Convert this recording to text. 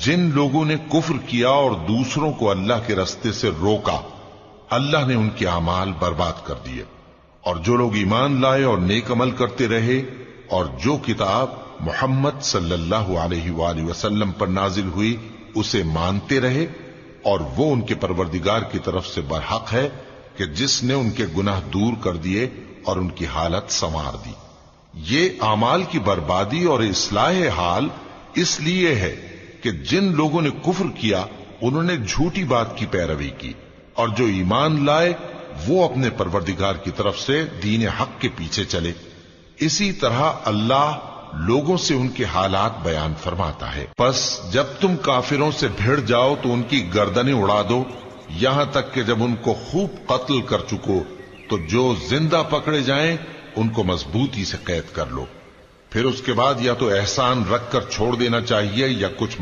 جن لوگوں نے کفر کیا اور دوسروں کو اللہ کے راستے سے روکا، اللہ نے ان کے اعمال برباد کر دیے، اور جو لوگ ایمان لائے اور نیک عمل کرتے رہے اور جو کتاب محمد صلی اللہ علیہ وآلہ وسلم پر نازل ہوئی اسے مانتے رہے، اور وہ ان کے پروردگار کی طرف سے برحق ہے کہ جس نے ان کے گناہ دور کر دیے اور ان کی حالت سنوار دی۔ یہ اعمال کی بربادی اور اصلاح حال اس لیے ہے کہ جن لوگوں نے کفر کیا انہوں نے جھوٹی بات کی پیروی کی، اور جو ایمان لائے وہ اپنے پروردگار کی طرف سے دین حق کے پیچھے چلے۔ اسی طرح اللہ لوگوں سے ان کے حالات بیان فرماتا ہے۔ پس جب تم کافروں سے بھیڑ جاؤ تو ان کی گردنیں اڑا دو، یہاں تک کہ جب ان کو خوب قتل کر چکو تو جو زندہ پکڑے جائیں ان کو مضبوطی سے قید کر لو، پھر اس کے بعد یا تو احسان رکھ کر چھوڑ دینا چاہیے یا کچھ